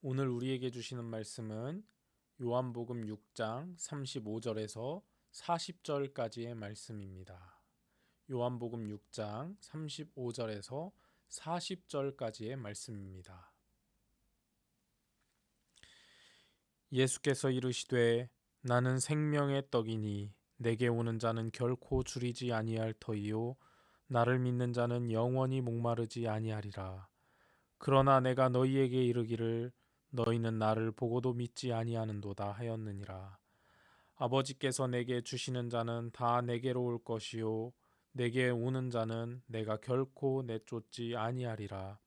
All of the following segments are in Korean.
오늘 우리에게 주시는 말씀은 요한복음 6장 35절에서 40절까지의 말씀입니다. 요한복음 6장 35절에서 40절까지의 말씀입니다. 예수께서 이르시되 나는 생명의 떡이니 내게 오는 자는 결코 줄이지 아니할 터이요 나를 믿는 자는 영원히 목마르지 아니하리라. 그러나 내가 너희에게 이르기를 너희는 나를 보고도 믿지 아니하는도다 하였느니라. 아버지께서 내게 주시는 자는 다 내게로 올 것이요 내게 오는 자는 내가 결코 내쫓지 아니하리라.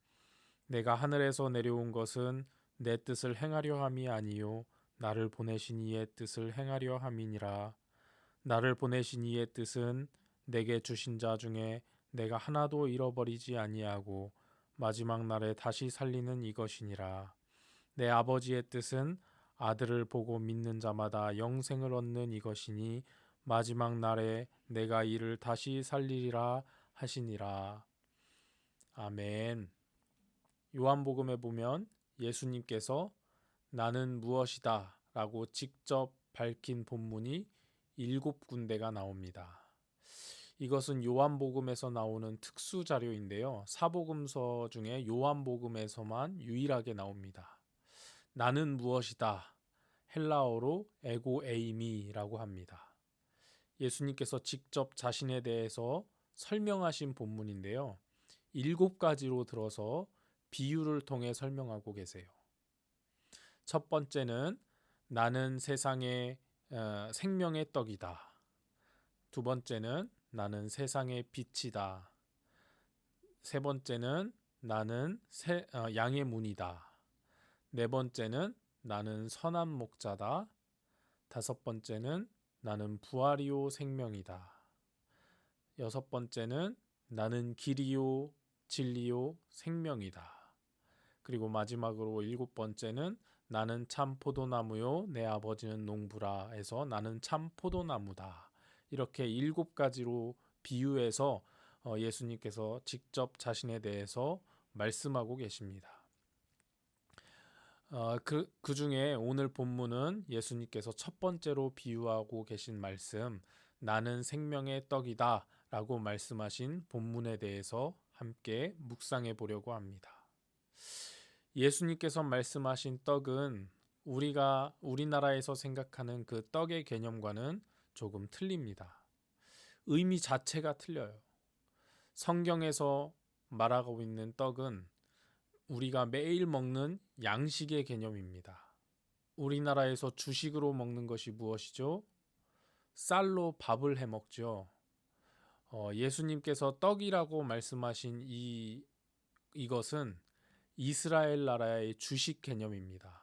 내가 하늘에서 내려온 것은 내 뜻을 행하려 함이 아니요 나를 보내신 이의 뜻을 행하려 함이니라. 나를 보내신 이의 뜻은 내게 주신 자 중에 내가 하나도 잃어버리지 아니하고 마지막 날에 다시 살리는 이것이니라. 내 아버지의 뜻은 아들을 보고 믿는 자마다 영생을 얻는 이것이니 마지막 날에 내가 이를 다시 살리리라 하시니라. 아멘. 요한복음에 보면 예수님께서 나는 무엇이다 라고 직접 밝힌 본문이 7군데가 나옵니다. 이것은 요한복음에서 나오는 특수 자료인데요. 사복음서 중에 요한복음에서만 유일하게 나옵니다. 나는 무엇이다. 헬라어로 에고 에이미라고 합니다. 예수님께서 직접 자신에 대해서 설명하신 본문인데요. 7가지로 들어서 비유를 통해 설명하고 계세요. 첫 번째는 나는 세상의 생명의 떡이다. 두 번째는 나는 세상의 빛이다. 세 번째는 나는 양의 문이다. 네 번째는 나는 선한 목자다. 다섯 번째는 나는 부활이요 생명이다. 여섯 번째는 나는 길이요 진리요 생명이다. 그리고 마지막으로 7번째는 나는 참 포도나무요 내 아버지는 농부라 해서 나는 참 포도나무다. 이렇게 7가지로 비유해서 예수님께서 직접 자신에 대해서 말씀하고 계십니다. 그 중에 오늘 본문은 예수님께서 첫 번째로 비유하고 계신 말씀, 나는 생명의 떡이다 라고 말씀하신 본문에 대해서 함께 묵상해 보려고 합니다. 예수님께서 말씀하신 떡은 우리가 우리나라에서 생각하는 그 떡의 개념과는 조금 틀립니다. 의미 자체가 틀려요. 성경에서 말하고 있는 떡은 우리가 매일 먹는 양식의 개념입니다. 우리나라에서 주식으로 먹는 것이 무엇이죠? 쌀로 밥을 해 먹죠. 예수님께서 떡이라고 말씀하신 이것은 이스라엘 나라의 주식 개념입니다.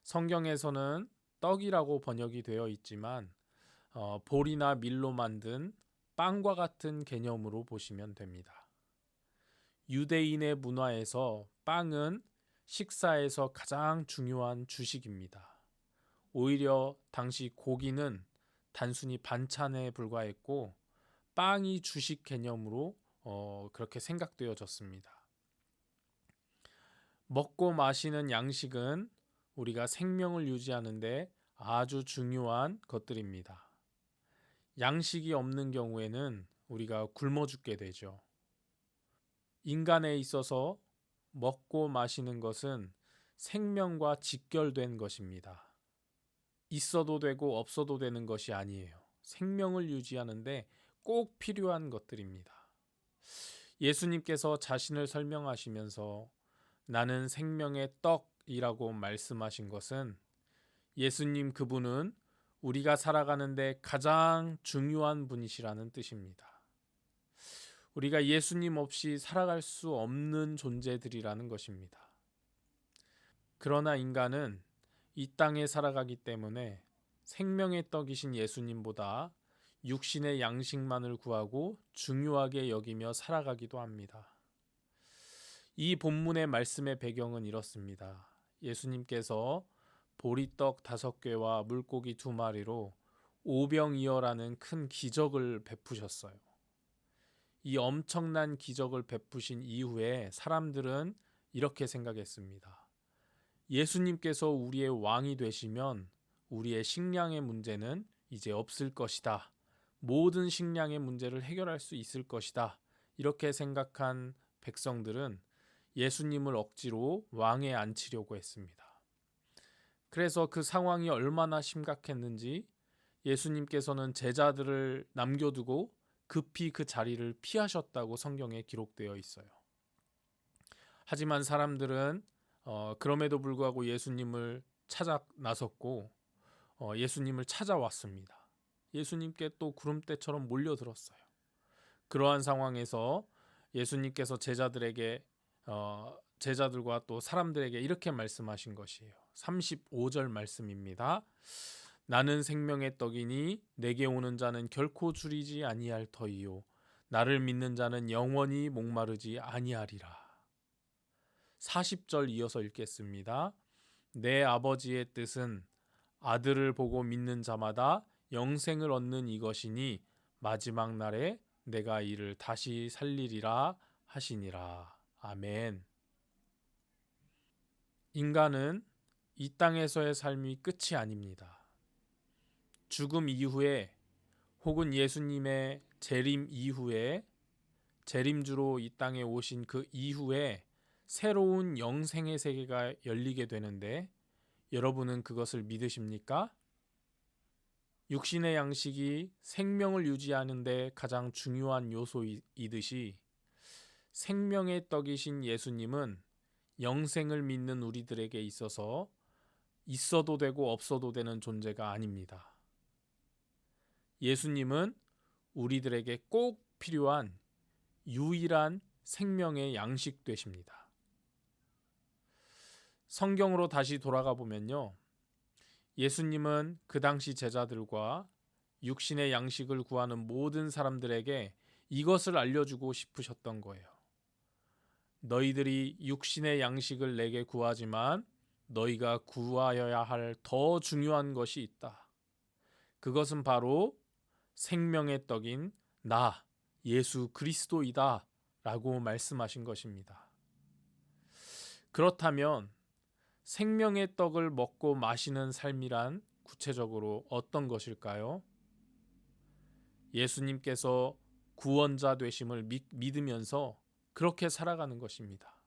성경에서는 떡이라고 번역이 되어 있지만 볼이나 밀로 만든 빵과 같은 개념으로 보시면 됩니다. 유대인의 문화에서 빵은 식사에서 가장 중요한 주식입니다. 오히려 당시 고기는 단순히 반찬에 불과했고 빵이 주식 개념으로 그렇게 생각되어졌습니다. 먹고 마시는 양식은 우리가 생명을 유지하는데 아주 중요한 것들입니다. 양식이 없는 경우에는 우리가 굶어 죽게 되죠. 인간에 있어서 먹고 마시는 것은 생명과 직결된 것입니다. 있어도 되고 없어도 되는 것이 아니에요. 생명을 유지하는데 꼭 필요한 것들입니다. 예수님께서 자신을 설명하시면서 나는 생명의 떡이라고 말씀하신 것은 예수님 그분은 우리가 살아가는데 가장 중요한 분이시라는 뜻입니다. 우리가 예수님 없이 살아갈 수 없는 존재들이라는 것입니다. 그러나 인간은 이 땅에 살아가기 때문에 생명의 떡이신 예수님보다 육신의 양식만을 구하고 중요하게 여기며 살아가기도 합니다. 이 본문의 말씀의 배경은 이렇습니다. 예수님께서 보리떡 5개와 물고기 2마리로 오병이어라는 큰 기적을 베푸셨어요. 이 엄청난 기적을 베푸신 이후에 사람들은 이렇게 생각했습니다. 예수님께서 우리의 왕이 되시면 우리의 식량의 문제는 이제 없을 것이다. 모든 식량의 문제를 해결할 수 있을 것이다. 이렇게 생각한 백성들은 예수님을 억지로 왕에 앉히려고 했습니다. 그래서 그 상황이 얼마나 심각했는지 예수님께서는 제자들을 남겨두고 급히 그 자리를 피하셨다고 성경에 기록되어 있어요. 하지만 사람들은 그럼에도 불구하고 예수님을 찾아 나섰고 예수님을 찾아왔습니다. 예수님께 또 구름대처럼 몰려들었어요. 그러한 상황에서 예수님께서 제자들과 또 사람들에게 이렇게 말씀하신 것이에요. 35절 말씀입니다. 나는 생명의 떡이니 내게 오는 자는 결코 줄이지 아니할 터이요 나를 믿는 자는 영원히 목마르지 아니하리라. 40절 이어서 읽겠습니다. 내 아버지의 뜻은 아들을 보고 믿는 자마다 영생을 얻는 이것이니 마지막 날에 내가 이를 다시 살리리라 하시니라. 아멘. 인간은 이 땅에서의 삶이 끝이 아닙니다. 죽음 이후에 혹은 예수님의 재림 이후에 재림주로 이 땅에 오신 그 이후에 새로운 영생의 세계가 열리게 되는데 여러분은 그것을 믿으십니까? 육신의 양식이 생명을 유지하는 데 가장 중요한 요소이듯이 생명의 떡이신 예수님은 영생을 믿는 우리들에게 있어서 있어도 되고 없어도 되는 존재가 아닙니다. 예수님은 우리들에게 꼭 필요한 유일한 생명의 양식 되십니다. 성경으로 다시 돌아가 보면요. 예수님은 그 당시 제자들과 육신의 양식을 구하는 모든 사람들에게 이것을 알려주고 싶으셨던 거예요. 너희들이 육신의 양식을 내게 구하지만 너희가 구하여야 할 더 중요한 것이 있다. 그것은 바로 생명의 떡인 나 예수 그리스도이다 라고 말씀하신 것입니다. 그렇다면 생명의 떡을 먹고 마시는 삶이란 구체적으로 어떤 것일까요? 예수님께서 구원자 되심을 믿으면서 그렇게 살아가는 것입니다.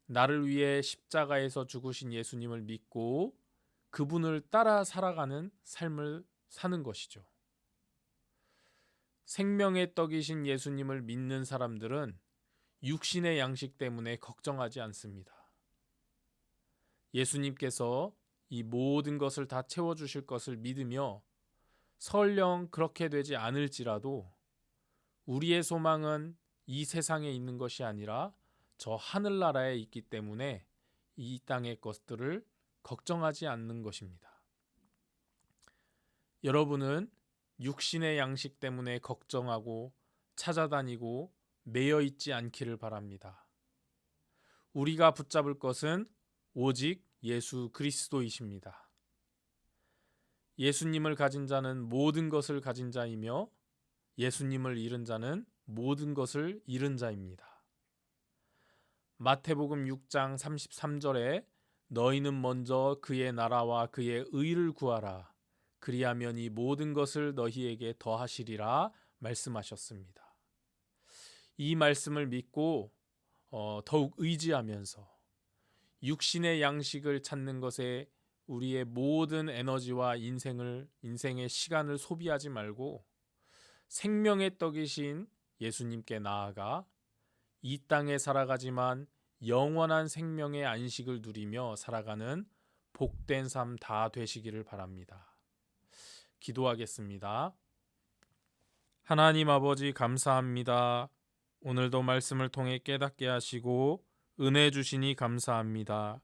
나를 위해 십자가에서 죽으신 예수님을 믿고 그분을 따라 살아가는 삶을 사는 것이죠. 생명의 떡이신 예수님을 믿는 사람들은 육신의 양식 때문에 걱정하지 않습니다. 예수님께서 이 모든 것을 다 채워주실 것을 믿으며 설령 그렇게 되지 않을지라도 우리의 소망은 이 세상에 있는 것이 아니라 저 하늘나라에 있기 때문에 이 땅의 것들을 걱정하지 않는 것입니다. 여러분은 육신의 양식 때문에 걱정하고 찾아다니고 매여 있지 않기를 바랍니다. 우리가 붙잡을 것은 오직 예수 그리스도이십니다. 예수님을 가진 자는 모든 것을 가진 자이며 예수님을 잃은 자는 모든 것을 잃은 자입니다. 마태복음 6장 33절에 너희는 먼저 그의 나라와 그의 의를 구하라. 그리하면 이 모든 것을 너희에게 더하시리라 말씀하셨습니다. 이 말씀을 믿고 더욱 의지하면서 육신의 양식을 찾는 것에 우리의 모든 에너지와 인생의 시간을 소비하지 말고 생명의 떡이신 예수님께 나아가 이 땅에 살아가지만 영원한 생명의 안식을 누리며 살아가는 복된 삶 다 되시기를 바랍니다. 기도하겠습니다. 하나님 아버지 감사합니다. 오늘도 말씀을 통해 깨닫게 하시고 은혜 주시니 감사합니다.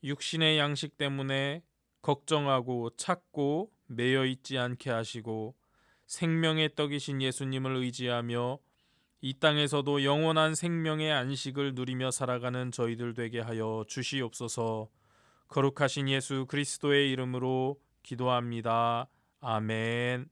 육신의 양식 때문에 걱정하고 찾고 매여 있지 않게 하시고 생명의 떡이신 예수님을 의지하며 이 땅에서도 영원한 생명의 안식을 누리며 살아가는 저희들 되게 하여 주시옵소서. 거룩하신 예수 그리스도의 이름으로 기도합니다. 아멘.